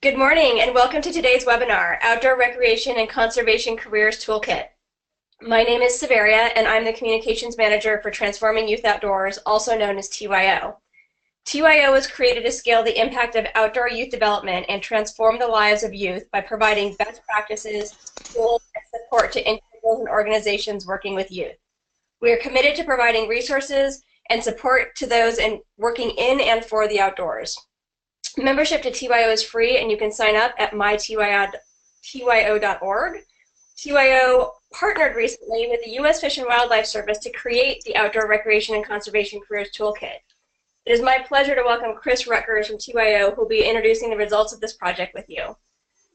Good morning and welcome to today's webinar, Outdoor Recreation and Conservation Careers Toolkit. My name is Severia and I'm the Communications Manager for Transforming Youth Outdoors, also known as TYO. TYO was created to scale the impact of outdoor youth development and transform the lives of youth by providing best practices, tools, and support to individuals and organizations working with youth. We are committed to providing resources and support to those working in and for the outdoors. Membership to TYO is free, and you can sign up at mytyo.org. TYO partnered recently with the U.S. Fish and Wildlife Service to create the Outdoor Recreation and Conservation Careers Toolkit. It is my pleasure to welcome Chris Rutgers from TYO, who will be introducing the results of this project with you.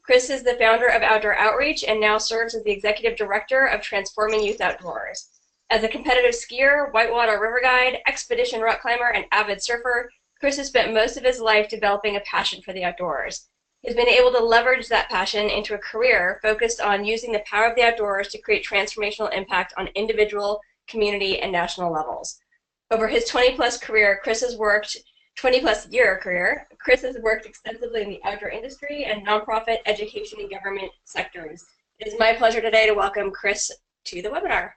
Chris is the founder of Outdoor Outreach and now serves as the Executive Director of Transforming Youth Outdoors. As a competitive skier, whitewater river guide, expedition rock climber, and avid surfer, Chris has spent most of his life developing a passion for the outdoors. He's been able to leverage that passion into a career focused on using the power of the outdoors to create transformational impact on individual, community, and national levels. Over his 20-plus career, Chris has worked extensively in the outdoor industry and nonprofit, education, and government sectors. It is my pleasure today to welcome Chris to the webinar.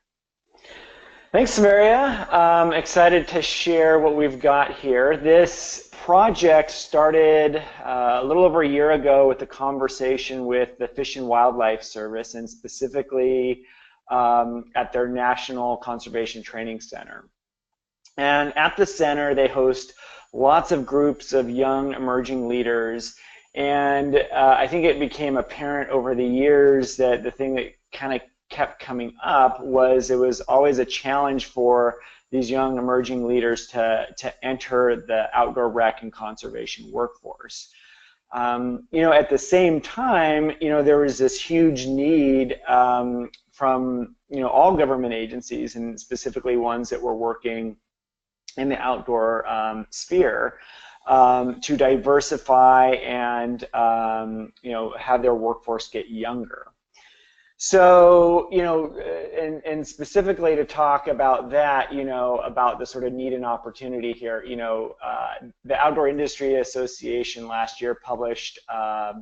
Thanks, Severia. I'm excited to share what we've got here. This project started a little over a year ago with a conversation with the Fish and Wildlife Service, and specifically at their National Conservation Training Center. And at the center, they host lots of groups of young emerging leaders. And I think it became apparent over the years that the thing that kind of kept coming up was it was always a challenge for these young emerging leaders to enter the outdoor rec and conservation workforce. At the same time, there was this huge need from all government agencies, and specifically ones that were working in the outdoor sphere, to diversify and have their workforce get younger. So, and specifically to talk about that, about the sort of need and opportunity here, the Outdoor Industry Association last year published a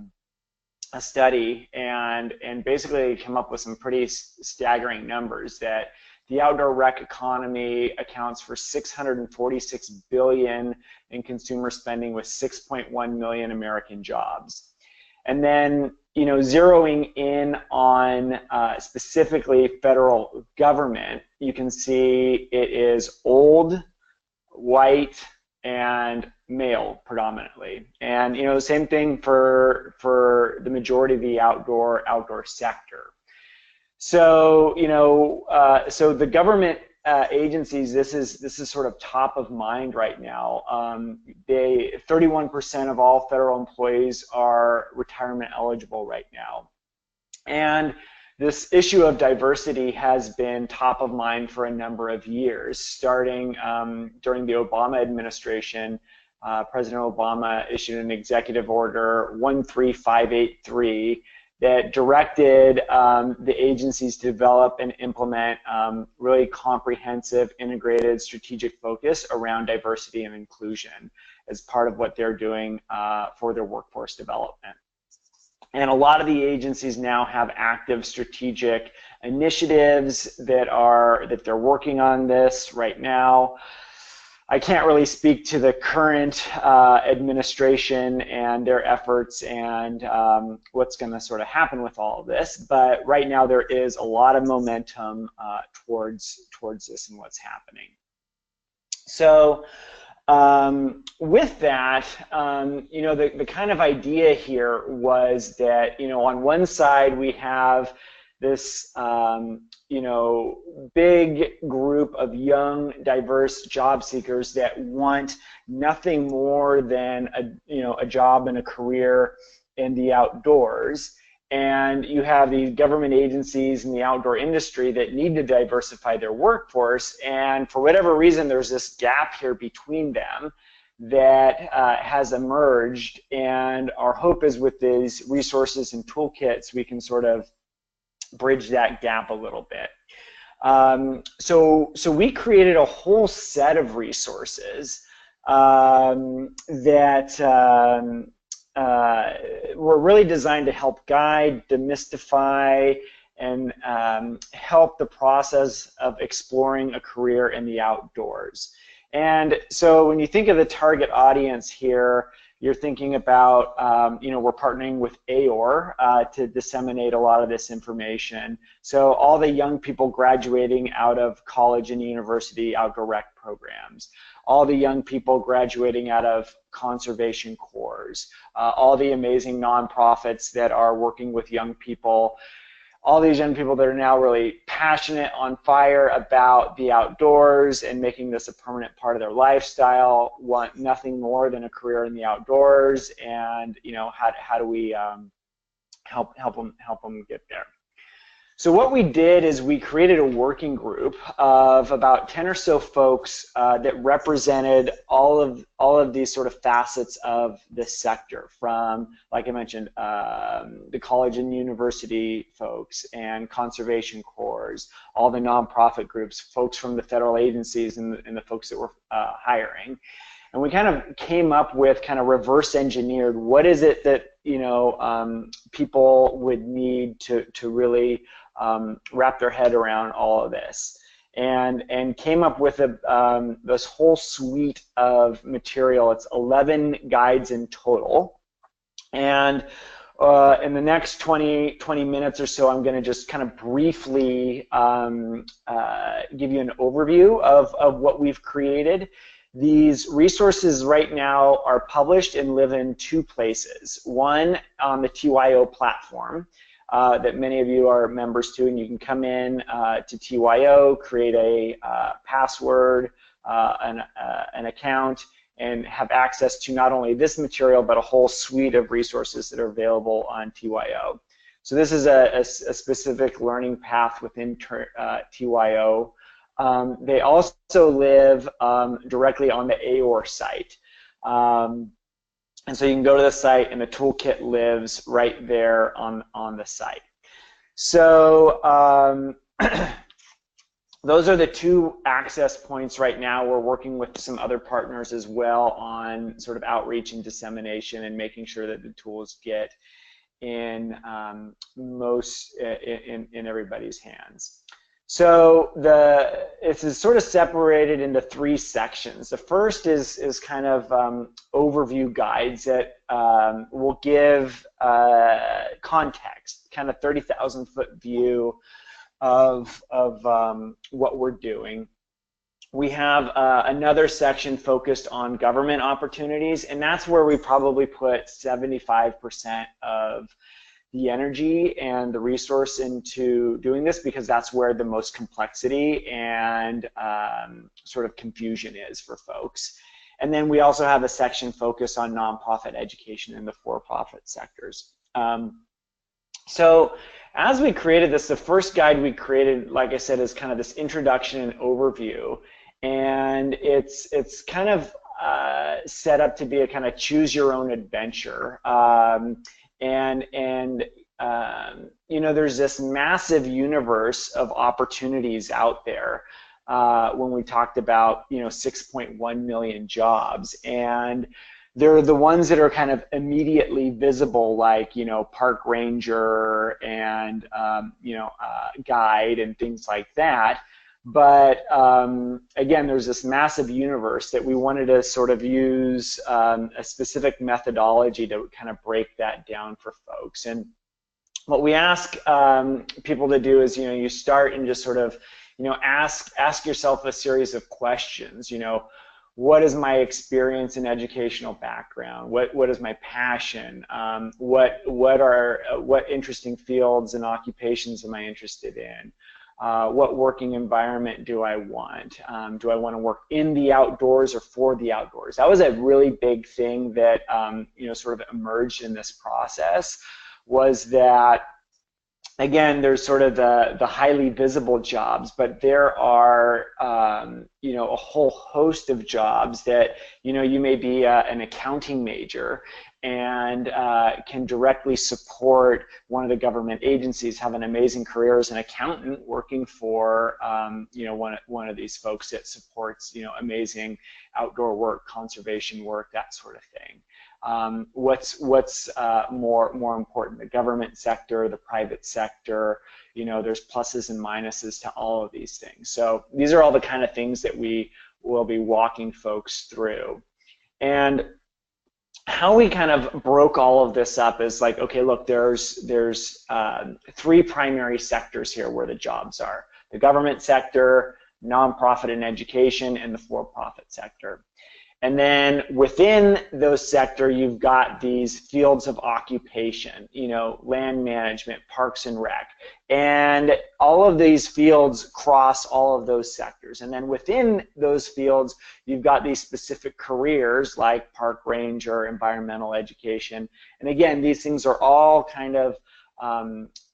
study and basically came up with some pretty staggering numbers that the outdoor rec economy accounts for $646 billion in consumer spending with 6.1 million American jobs. And then, zeroing in on specifically federal government, you can see it is old, white, and male predominantly. And the same thing for the majority of the outdoor sector. So so the government agencies, this is sort of top of mind right now. 31% of all federal employees are retirement eligible right now, and this issue of diversity has been top of mind for a number of years, starting during the Obama administration. President Obama issued an executive order 13583 that directed the agencies to develop and implement really comprehensive, integrated, strategic focus around diversity and inclusion as part of what they're doing for their workforce development. And a lot of the agencies now have active strategic initiatives that they're working on this right now. I can't really speak to the current administration and their efforts and what's going to sort of happen with all of this, but right now there is a lot of momentum towards this and what's happening. So with that, the kind of idea here was that, on one side we have this big group of young, diverse job seekers that want nothing more than a job and a career in the outdoors. And you have these government agencies in the outdoor industry that need to diversify their workforce, and for whatever reason there's this gap here between them that has emerged, and our hope is with these resources and toolkits we can sort of bridge that gap a little bit. So we created a whole set of resources that were really designed to help guide, demystify, and help the process of exploring a career in the outdoors. And so when you think of the target audience here, you're thinking about, we're partnering with AOR to disseminate a lot of this information. So all the young people graduating out of college and university outdoor rec programs, all the young people graduating out of conservation corps, all the amazing nonprofits that are working with young people, all these young people that are now really passionate, on fire about the outdoors and making this a permanent part of their lifestyle, want nothing more than a career in the outdoors, and how do we help them get there? So what we did is we created a working group of about 10 or so folks that represented all of these sort of facets of this sector, from, like I mentioned, the college and university folks and conservation corps, all the nonprofit groups, folks from the federal agencies, and the folks that were hiring. And we kind of came up with, kind of reverse engineered, what is it that people would need to really wrap their head around all of this, and came up with this whole suite of material. It's 11 guides in total, and in the next 20 minutes or so, I'm going to just kind of briefly give you an overview of what we've created. These resources right now are published and live in two places. One, on the TYO platform that many of you are members to, and you can come in to TYO, create a password, an account, and have access to not only this material, but a whole suite of resources that are available on TYO. So this is a specific learning path within TYO. They also live directly on the AOR site. And so you can go to the site, and the toolkit lives right there on the site. So those are the two access points right now. We're working with some other partners as well on sort of outreach and dissemination, and making sure that the tools get in in everybody's hands. So it's sort of separated into three sections. The first is kind of overview guides that will give context, kind of 30,000-foot view of what we're doing. We have another section focused on government opportunities, and that's where we probably put 75% of the energy and the resource into doing this, because that's where the most complexity and sort of confusion is for folks. And then we also have a section focused on nonprofit education in the for-profit sectors. So as we created this, the first guide we created, like I said, is kind of this introduction and overview, and it's kind of set up to be a kind of choose your own adventure. There's this massive universe of opportunities out there. When we talked about 6.1 million jobs, and they're the ones that are kind of immediately visible, like park ranger and guide and things like that. But again, there's this massive universe that we wanted to sort of use a specific methodology to kind of break that down for folks. And what we ask people to do is, you start and just sort of, ask yourself a series of questions. What is my experience and educational background? What is my passion? What interesting fields and occupations am I interested in? What working environment do I want? Do I want to work in the outdoors or for the outdoors? That was a really big thing that sort of emerged in this process, was that, again, there's sort of the highly visible jobs, but there are a whole host of jobs that you may be an accounting major, and can directly support one of the government agencies, have an amazing career as an accountant working for one of these folks that supports amazing outdoor work, conservation work, that sort of thing. What's more important, the government sector, the private sector, there's pluses and minuses to all of these things. So these are all the kind of things that we will be walking folks through. And how we kind of broke all of this up is like, okay, look, there's three primary sectors here where the jobs are: the government sector, nonprofit and education, and the for-profit sector. And then within those sectors, you've got these fields of occupation, land management, parks and rec. And all of these fields cross all of those sectors. And then within those fields, you've got these specific careers like park ranger, environmental education. And again, these things are all kind of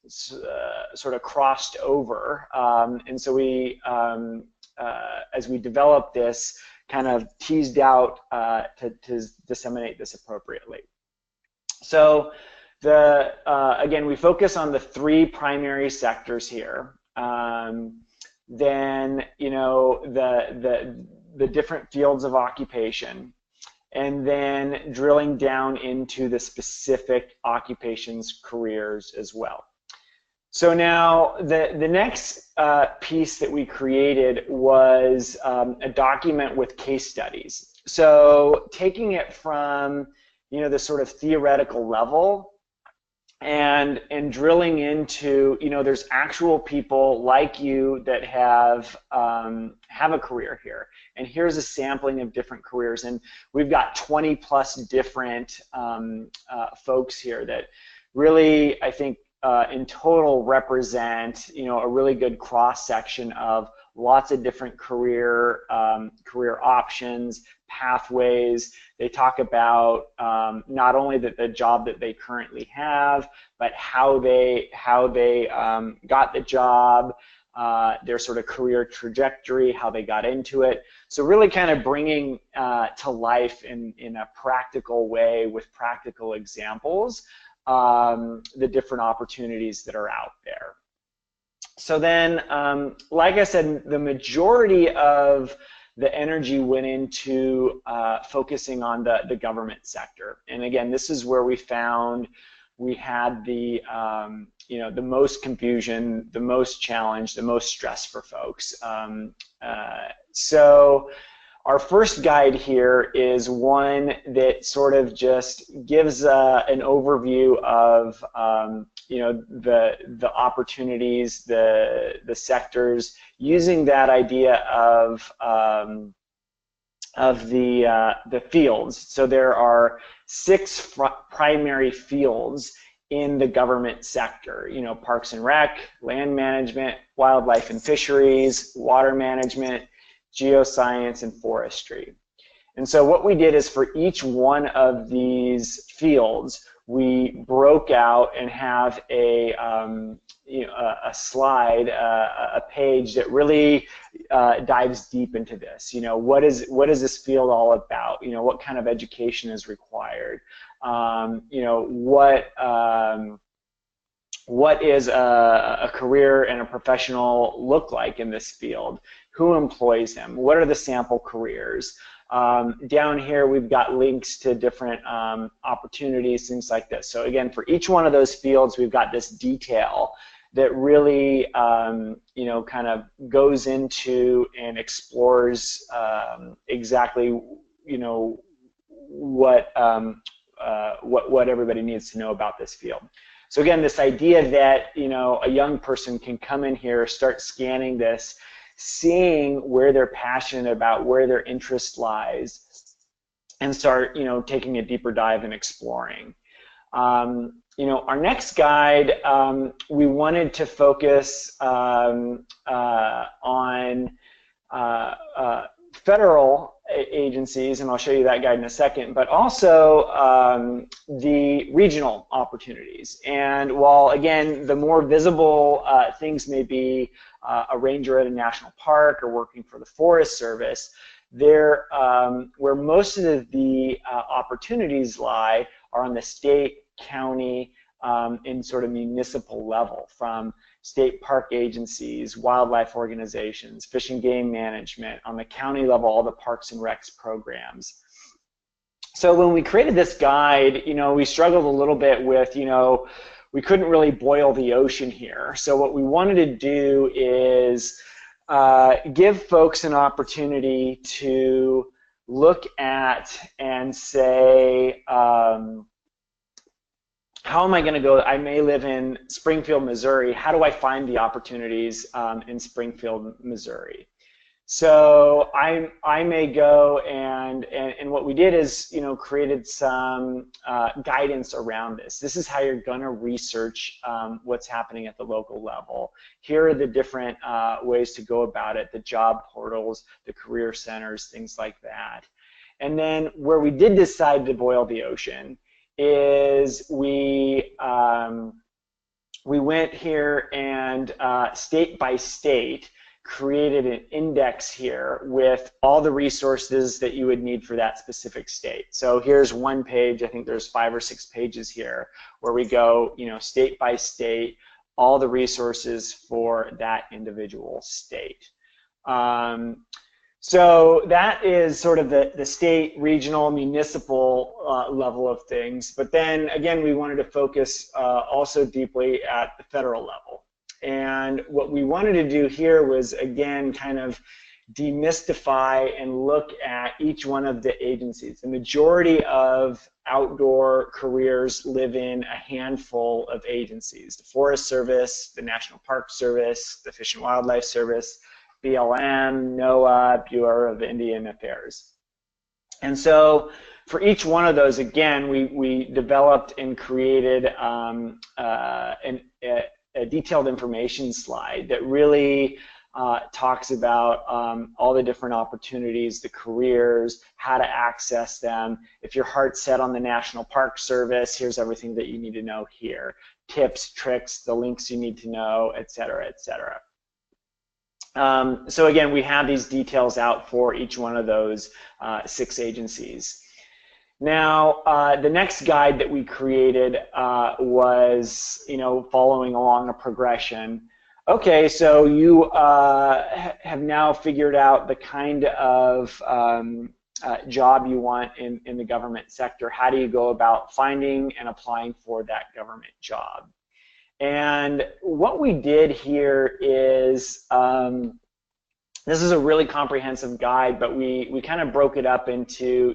sort of crossed over. And so we, as we develop this, kind of teased out to disseminate this appropriately. So again, we focus on the three primary sectors here. Then the different fields of occupation, and then drilling down into the specific occupations, careers as well. So now the next piece that we created was a document with case studies. So taking it from the sort of theoretical level and drilling into there's actual people like you that have a career here, and here's a sampling of different careers, and we've got 20 plus different folks here that really, I think, in total represent a really good cross section of lots of different career options, pathways. They talk about not only the job that they currently have, but how they got the job, their sort of career trajectory, how they got into it. So really kind of bringing to life in a practical way with practical examples the different opportunities that are out there. So then, like I said, the majority of the energy went into focusing on the government sector. And again, this is where we found we had the the most confusion, the most challenge, the most stress for folks. So our first guide here is one that sort of just gives an overview of the opportunities, the sectors, using that idea of the fields. So there are 6 primary fields in the government sector. Parks and rec, land management, wildlife and fisheries, water management, geoscience, and forestry. And so what we did is for each one of these fields, we broke out and have a slide, a page that really dives deep into this. What is this field all about? What kind of education is required? What is a career and a professional look like in this field? Who employs them? What are the sample careers? Down here we've got links to different opportunities, things like this. So again, for each one of those fields, we've got this detail that really kind of goes into and explores exactly what everybody needs to know about this field. So again, this idea that a young person can come in here, start scanning this, seeing where they're passionate about, where their interest lies, and start taking a deeper dive and exploring. Our next guide, we wanted to focus on federal agencies, and I'll show you that guide in a second, but also the regional opportunities. And while, again, the more visible things may be a ranger at a national park or working for the Forest Service, where most of the opportunities lie are on the state, county, and sort of municipal level, from state park agencies, wildlife organizations, fish and game management, on the county level, all the parks and recs programs. So when we created this guide, we struggled a little bit with, we couldn't really boil the ocean here. So what we wanted to do is give folks an opportunity to look at and say, how am I going to go? I may live in Springfield, Missouri. How do I find the opportunities in Springfield, Missouri? So I may go and what we did is, created some guidance around this. This is how you're going to research what's happening at the local level. Here are the different ways to go about it, the job portals, the career centers, things like that. And then where we did decide to boil the ocean is we went here and state by state created an index here with all the resources that you would need for that specific state. So here's one page, I think there's 5 or 6 pages here, where we go, state by state, all the resources for that individual state. So that is sort of the state, regional, municipal level of things. But then again, we wanted to focus also deeply at the federal level. And what we wanted to do here was, again, kind of demystify and look at each one of the agencies. The majority of outdoor careers live in a handful of agencies: the Forest Service, the National Park Service, the Fish and Wildlife Service, BLM, NOAA, Bureau of Indian Affairs. And so for each one of those, again, we developed and created a detailed information slide that really talks about all the different opportunities, the careers, how to access them. If your heart's set on the National Park Service, here's everything that you need to know here. Tips, tricks, the links you need to know, et cetera, et cetera. So again, we have these details out for each one of those 6 agencies. Now, the next guide that we created was, following along a progression. Okay, so you have now figured out the kind of job you want in the government sector. How do you go about finding and applying for that government job? And what we did here is, this is a really comprehensive guide, but we kind of broke it up into,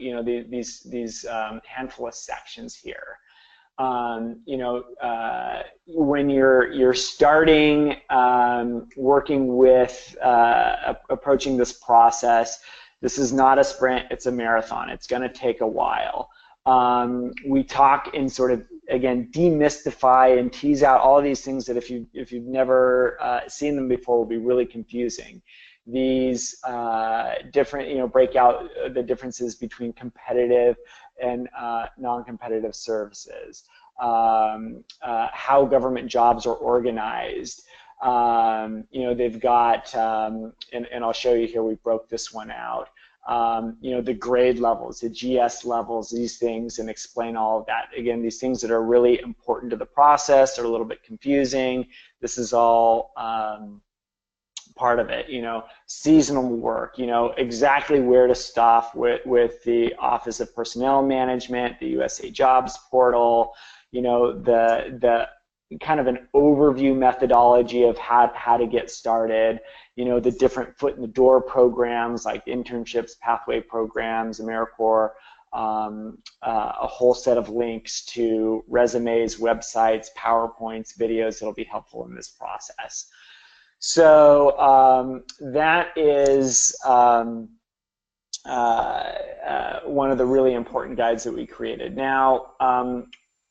these handful of sections here. When you're starting working with approaching this process, this is not a sprint, it's a marathon. It's going to take a while. We talk in sort of, again, demystify and tease out all of these things that if you've never seen them before will be really confusing. These different, break out the differences between competitive and non-competitive services, how government jobs are organized. They've got, and I'll show you here, we broke this one out. The grade levels, the GS levels, these things, and explain all of that. Again, these things that are really important to the process are a little bit confusing. This is all part of it. Seasonal work, exactly where to stop with the Office of Personnel Management, the USA Jobs portal, the kind of an overview methodology of how to get started, the different foot in the door programs like internships, pathway programs, AmeriCorps, a whole set of links to resumes, websites, PowerPoints, videos that'll be helpful in this process. So that is one of the really important guides that we created. Now,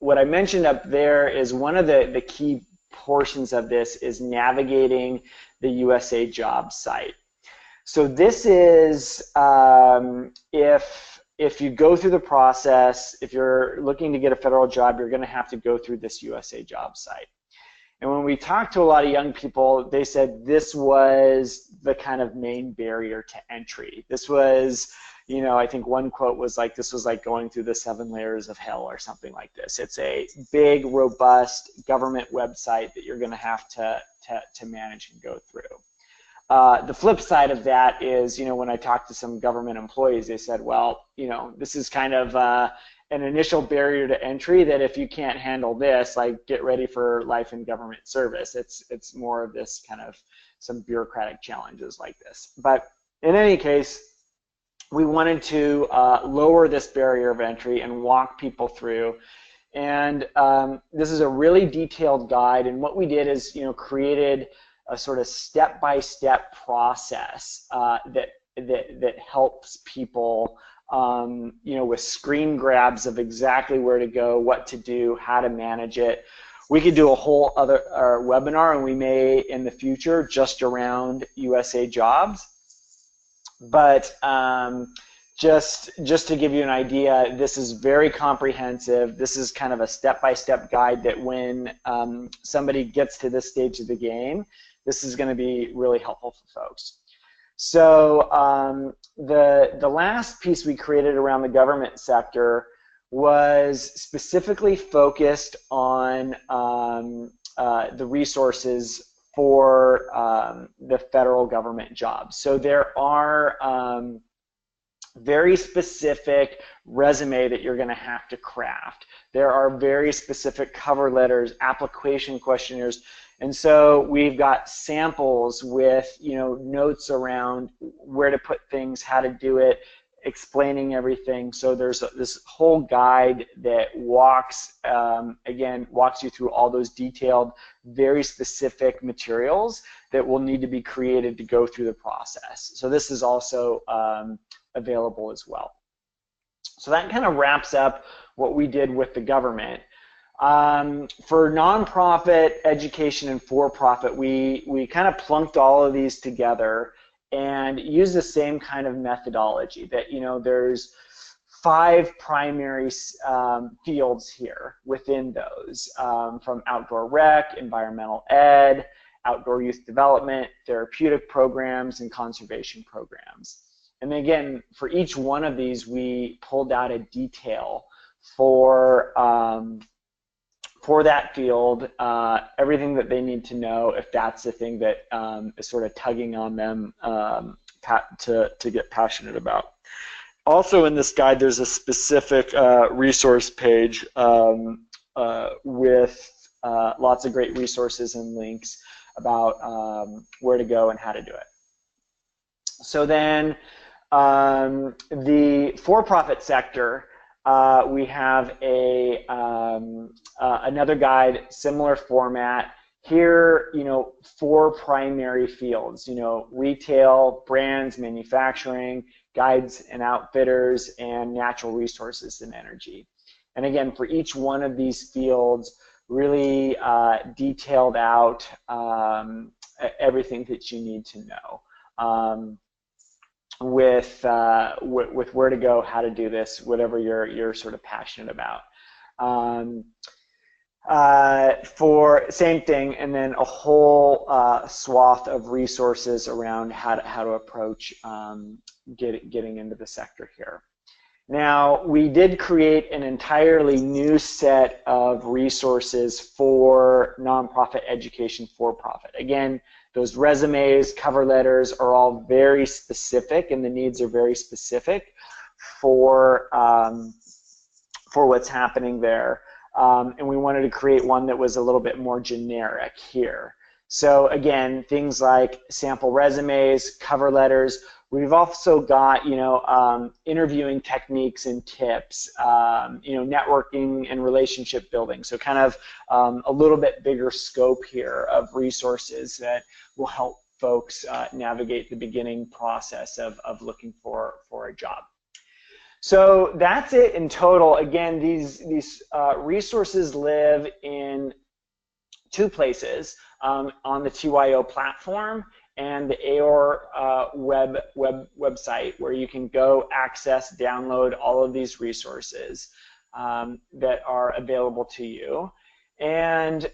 what I mentioned up there is one of the key portions of this is navigating the USA Jobs site. So this is if you go through the process, if you're looking to get a federal job, you're going to have to go through this USA Jobs site. And when we talked to a lot of young people, they said this was the kind of main barrier to entry. This was, you know, I think one quote was like, this was like going through the 7 layers of hell or something like this. It's a big, robust government website that you're going to have to manage and go through. The flip side of that is, you know, when I talked to some government employees, they said, well, you know, this is kind of an initial barrier to entry that if you can't handle this, like, get ready for life in government service. It's more of this kind of some bureaucratic challenges like this. But in any case, we wanted to lower this barrier of entry and walk people through. And this is a really detailed guide. And what we did is, you know, created a sort of step-by-step process that helps people, you know, with screen grabs of exactly where to go, what to do, how to manage it. We could do a whole other webinar, and we may in the future, just around USA jobs. But just to give you an idea, this is very comprehensive. This is kind of a step-by-step guide that when somebody gets to this stage of the game, this is going to be really helpful for folks. So the last piece we created around the government sector was specifically focused on the resources for the federal government jobs. So there are very specific resume that you're going to have to craft. There are very specific cover letters, application questionnaires, and so we've got samples with, you know, notes around where to put things, how to do it, explaining everything. So there's this whole guide that walks, again, walks you through all those detailed, very specific materials that will need to be created to go through the process. So this is also available as well. So that kind of wraps up what we did with the government. For nonprofit, education, and for-profit, we kind of plunked all of these together and use the same kind of methodology that, you know, there's 5 primary fields here within those, from outdoor rec, environmental ed, outdoor youth development, therapeutic programs, and conservation programs. And again, for each one of these, we pulled out a detail for that field, everything that they need to know if that's the thing that is sort of tugging on them to get passionate about. Also in this guide, there's a specific resource page with lots of great resources and links about where to go and how to do it. So then the for-profit sector, we have another guide, similar format. Here, you know, 4 primary fields, you know, retail, brands, manufacturing, guides and outfitters, and natural resources and energy. And again, for each one of these fields, really detailed out everything that you need to know. With where to go, how to do this, whatever you're sort of passionate about. For same thing, and then a whole swath of resources around how to approach getting into the sector here. Now, we did create an entirely new set of resources for nonprofit education for-profit. Again, those resumes, cover letters are all very specific, and the needs are very specific for what's happening there. And we wanted to create one that was a little bit more generic here. So again, things like sample resumes, cover letters. We've also got, you know, interviewing techniques and tips, you know, networking and relationship building. So kind of a little bit bigger scope here of resources that will help folks navigate the beginning process of looking for a job. So that's it in total. Again, these resources live in 2 places, on the TYO platform and the AOR website, where you can go access, download all of these resources that are available to you. And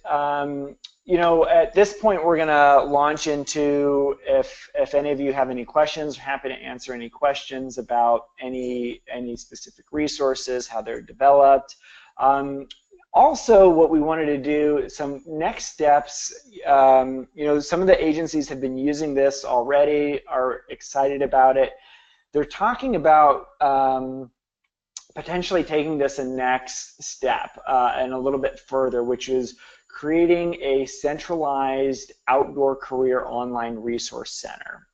at this point, we're going to launch into, if any of you have any questions, we're happy to answer any questions about any specific resources, how they're developed. Also, what we wanted to do, some next steps, some of the agencies have been using this already, are excited about it. They're talking about potentially taking this a next step and a little bit further, which is creating a centralized outdoor career online resource center.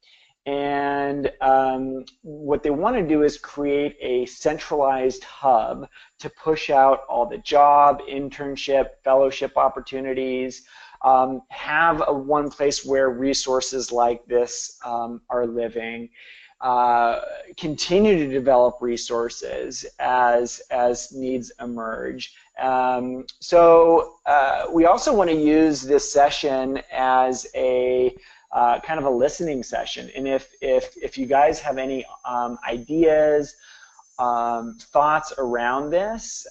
And what they want to do is create a centralized hub to push out all the job, internship, fellowship opportunities, have one place where resources like this are living, continue to develop resources as needs emerge. So we also want to use this session as a kind of a listening session, and if you guys have any ideas, thoughts around this,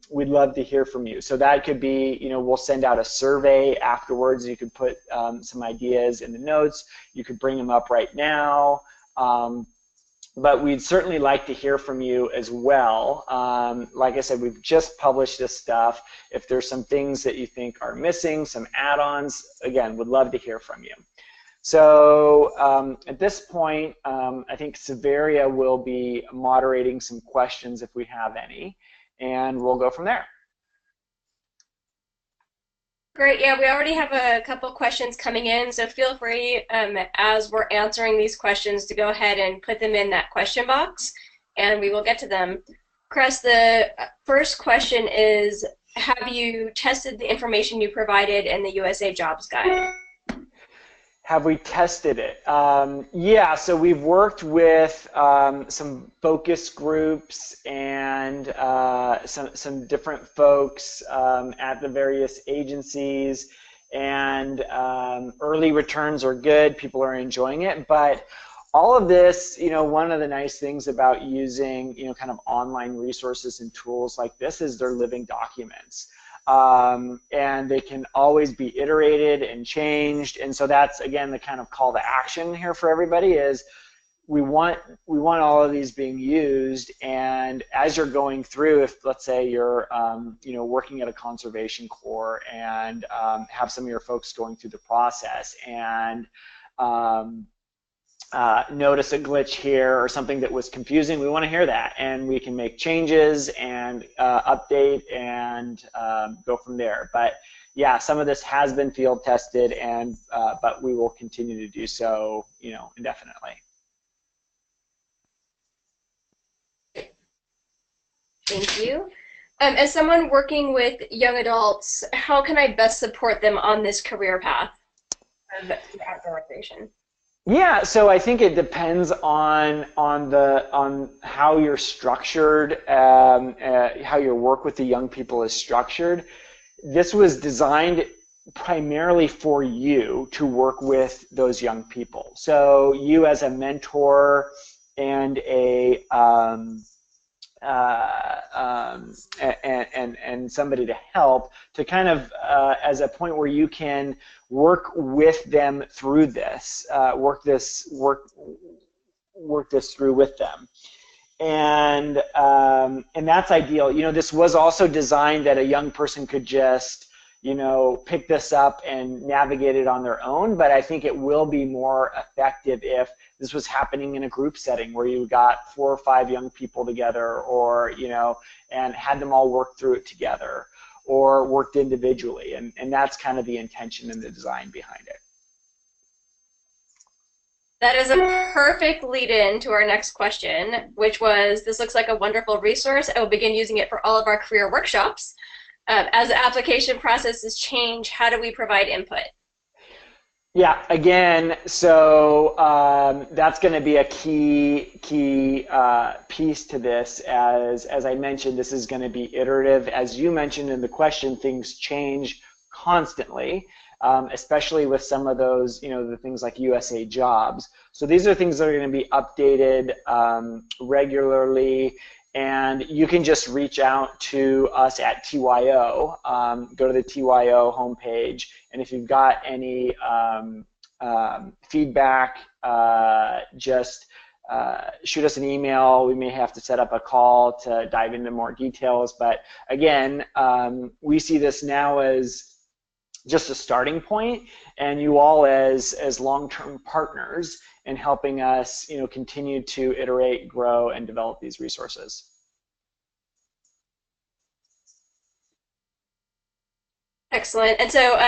we'd love to hear from you. So that could be, we'll send out a survey afterwards. You could put some ideas in the notes. You could bring them up right now. But we'd certainly like to hear from you as well. Like I said, we've just published this stuff. If there's some things that you think are missing, some add-ons, again, would love to hear from you. So at this point, I think Severia will be moderating some questions if we have any, and we'll go from there. Great. Yeah, we already have a couple questions coming in, so feel free, as we're answering these questions, to go ahead and put them in that question box, and we will get to them. Chris, the first question is, have you tested the information you provided in the USA Jobs Guide? Have we tested it? Yeah, so we've worked with some focus groups and some different folks at the various agencies, and early returns are good. People are enjoying it, but all of this, one of the nice things about using, kind of online resources and tools like this is they're living documents. And they can always be iterated and changed, and so that's, again, the kind of call to action here for everybody is we want all of these being used, and as you're going through, if let's say you're working at a conservation corps and have some of your folks going through the process and notice a glitch here or something that was confusing, we want to hear that, and we can make changes and update and go from there. But yeah, some of this has been field tested, and but we will continue to do so, indefinitely. Thank you. As someone working with young adults, how can I best support them on this career path of outdoor recreation? Yeah, so I think it depends on how you're structured, how your work with the young people is structured. This was designed primarily for you to work with those young people. So you as a mentor and and somebody to help, to kind of as a point where you can work with them through this, work this through with them, and that's ideal. This was also designed that a young person could just pick this up and navigate it on their own, but I think it will be more effective if this was happening in a group setting where you got 4 or 5 young people together, or and had them all work through it together, or worked individually, and that's kind of the intention and the design behind it. That is a perfect lead-in to our next question, which was, this looks like a wonderful resource. I will begin using it for all of our career workshops. As the application processes change, how do we provide input? Yeah, again, so that's going to be a key piece to this. As I mentioned, this is going to be iterative. As you mentioned in the question, things change constantly, especially with some of those, the things like USA Jobs. So these are things that are going to be updated regularly, And you can just reach out to us at TYO, go to the TYO homepage, and if you've got any feedback, just shoot us an email. We may have to set up a call to dive into more details, but again, we see this now as just a starting point, and you all as long-term partners in helping us, continue to iterate, grow, and develop these resources. Excellent. And so,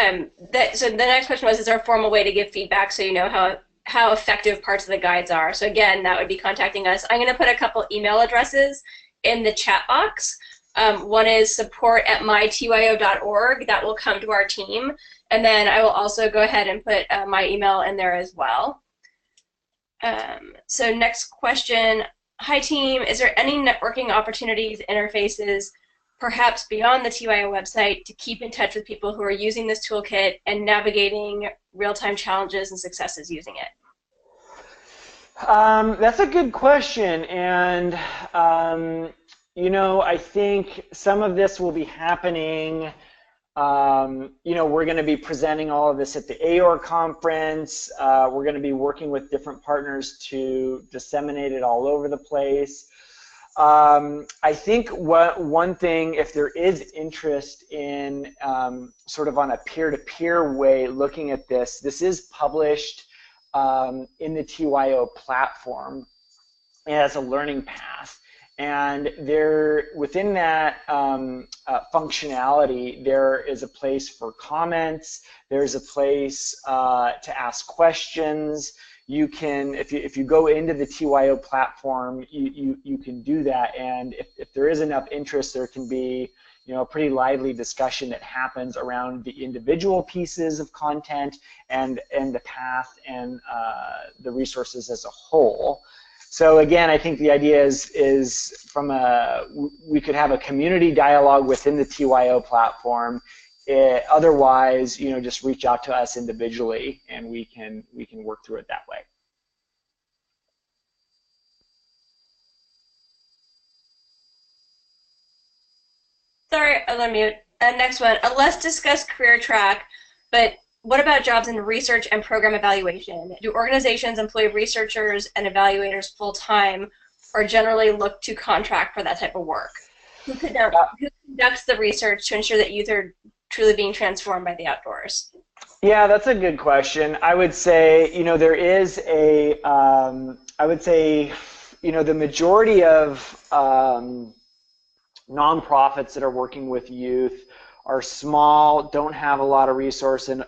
so the next question was, is there a formal way to give feedback so you know how effective parts of the guides are? So again, that would be contacting us. I'm going to put a couple email addresses in the chat box. One is support@mytyo.org. That will come to our team. And then I will also go ahead and put my email in there as well. So next question. Hi team, is there any networking opportunities, interfaces, perhaps beyond the TYO website, to keep in touch with people who are using this toolkit and navigating real-time challenges and successes using it? That's a good question, and I think some of this will be happening. We're going to be presenting all of this at the AOR conference. We're going to be working with different partners to disseminate it all over the place. I think one thing, if there is interest in sort of on a peer-to-peer way looking at this is published in the TYO platform as a learning path. And within that functionality, there is a place for comments. There's a place to ask questions. You can, if you go into the TYO platform, you can do that. And if there is enough interest, there can be a pretty lively discussion that happens around the individual pieces of content and the path and the resources as a whole. So again, I think the idea is we could have a community dialogue within the TYO platform. Otherwise, just reach out to us individually, and we can work through it that way. Sorry, I'll unmute. Next one, a less discussed career track, but what about jobs in research and program evaluation? Do organizations employ researchers and evaluators full-time, or generally look to contract for that type of work? Who conducts the research to ensure that youth are truly being transformed by the outdoors? Yeah, that's a good question. I would say, there is the majority of nonprofits that are working with youth are small, don't have a lot of resource, and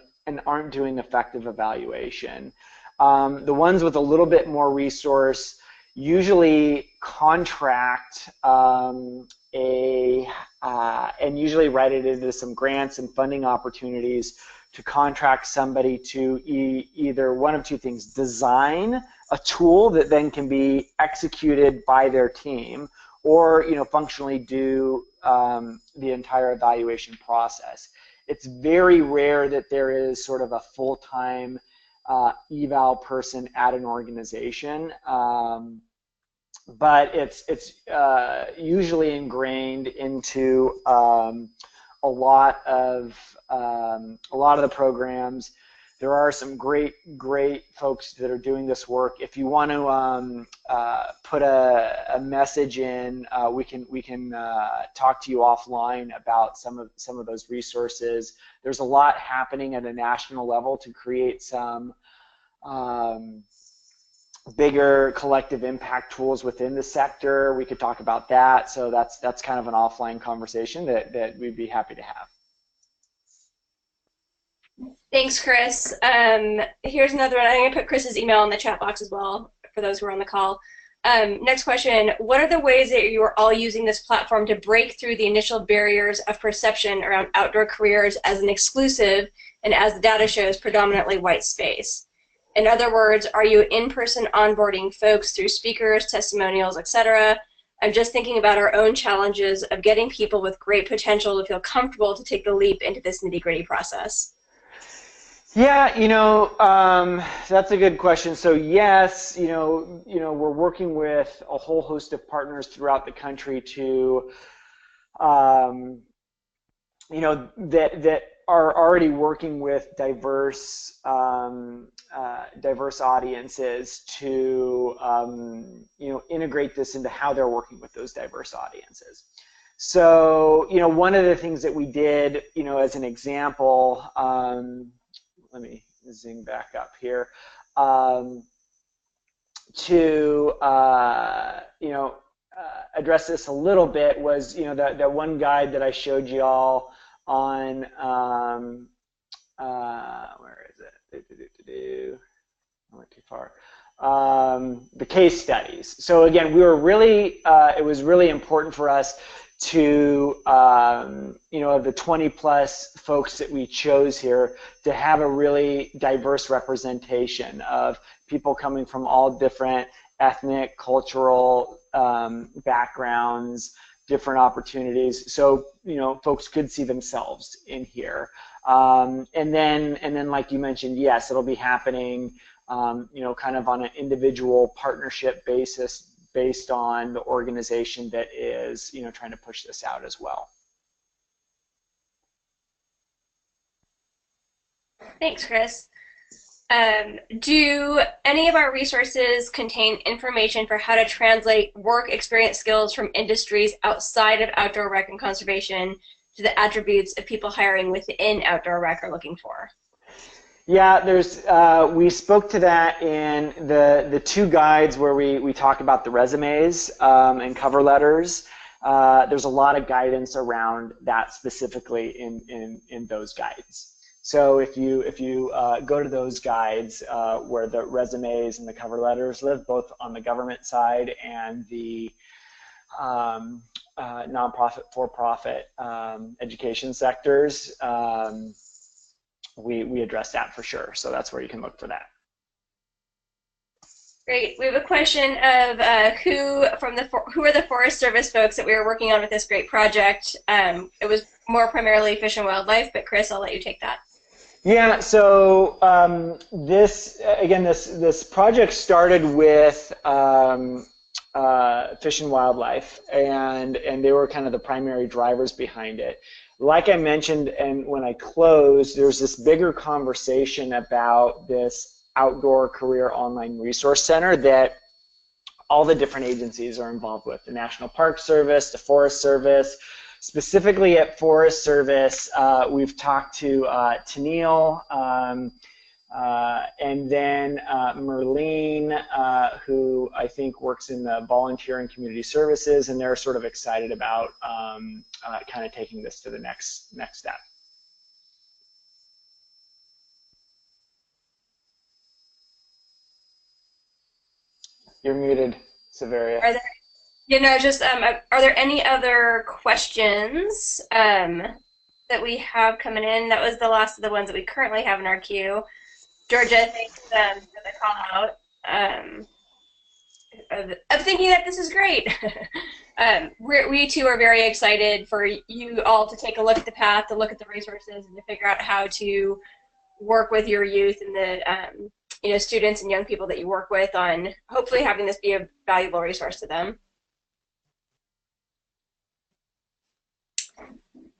aren't doing effective evaluation. The ones with a little bit more resource usually contract and usually write it into some grants and funding opportunities to contract somebody to either one of two things: design a tool that then can be executed by their team, or functionally do the entire evaluation process. It's very rare that there is sort of a full-time eval person at an organization, but it's usually ingrained into a lot of the programs. There are some great folks that are doing this work. If you want to put a message in, we can talk to you offline about some of those resources. There's a lot happening at a national level to create some bigger collective impact tools within the sector. We could talk about that. So that's kind of an offline conversation that we'd be happy to have. Thanks, Chris. Here's another one. I'm going to put Chris's email in the chat box as well for those who are on the call. Next question. What are the ways that you are all using this platform to break through the initial barriers of perception around outdoor careers as an exclusive and, as the data shows, predominantly white space? In other words, are you in-person onboarding folks through speakers, testimonials, etc.? I'm just thinking about our own challenges of getting people with great potential to feel comfortable to take the leap into this nitty-gritty process. Yeah, that's a good question. So yes, we're working with a whole host of partners throughout the country to, um, that are already working with diverse audiences to, integrate this into how they're working with those diverse audiences. So, one of the things that we did, as an example, let me zoom back up here, um, to address this a little bit was that one guide that I showed you all on where is it? I went too far. The case studies. So again, we were really it was really important for us to of the 20 plus folks that we chose here to have a really diverse representation of people coming from all different ethnic, cultural backgrounds, different opportunities, so folks could see themselves in here. And then, like you mentioned, yes, it'll be happening, kind of on an individual partnership basis based on the organization that is, trying to push this out as well. Thanks, Chris. Do any of our resources contain information for how to translate work experience skills from industries outside of outdoor rec and conservation to the attributes of people hiring within outdoor rec are looking for? Yeah, we spoke to that in the two guides where we talk about the resumes and cover letters. There's a lot of guidance around that specifically in those guides. So if you go to those guides where the resumes and the cover letters live, both on the government side and the nonprofit, for-profit education sectors, we address that for sure. So that's where you can look for that. Great. We have a question of who are the Forest Service folks that we were working on with this great project. It was more primarily Fish and Wildlife, but Chris, I'll let you take that. Yeah, so this project started with Fish and Wildlife, and they were kind of the primary drivers behind it. Like I mentioned, and when I closed, there's this bigger conversation about this outdoor career online resource center that all the different agencies are involved with: the National Park Service, the Forest Service. Specifically at Forest Service, we've talked to Tennille, and then Merlene, who I think works in the volunteer and community services, and they're sort of excited about kind of taking this to the next step. You're muted, Severia. Are there, are there any other questions that we have coming in? That was the last of the ones that we currently have in our queue. Georgia, thanks for the call out. Of thinking that this is great. We too are very excited for you all to take a look at the path, to look at the resources, and to figure out how to work with your youth and the students and young people that you work with on hopefully having this be a valuable resource to them.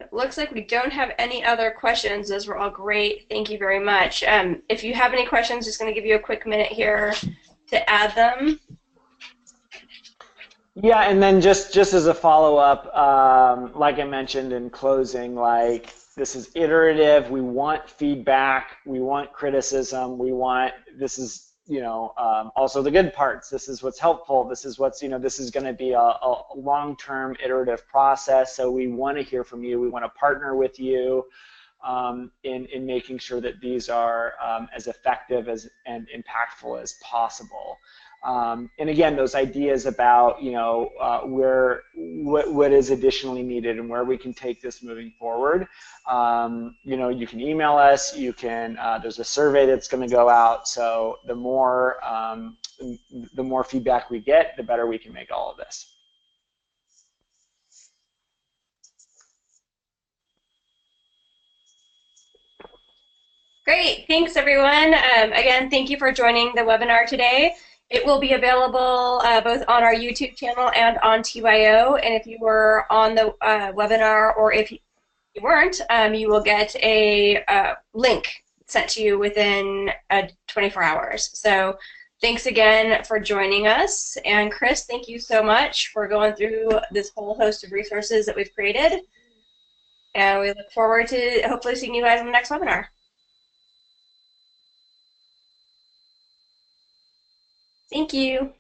It looks like we don't have any other questions. Those were all great. Thank you very much. If you have any questions, just going to give you a quick minute here to add them. Yeah, and then just as a follow-up, like I mentioned in closing, like this is iterative. We want feedback. We want criticism. This is, also the good parts. This is what's helpful. This is what's, this is going to be a long-term iterative process. So we want to hear from you. We want to partner with you in making sure that these are as effective and impactful as possible. And again, those ideas about what is additionally needed and where we can take this moving forward. You can email us. You can. There's a survey that's going to go out. So the more feedback we get, the better we can make all of this. Great. Great. Thanks, everyone. Again, thank you for joining the webinar today. It will be available both on our YouTube channel and on TYO. And if you were on the webinar, or if you weren't, you will get a link sent to you within 24 hours. So thanks again for joining us. And Chris, thank you so much for going through this whole host of resources that we've created. And we look forward to hopefully seeing you guys in the next webinar. Thank you.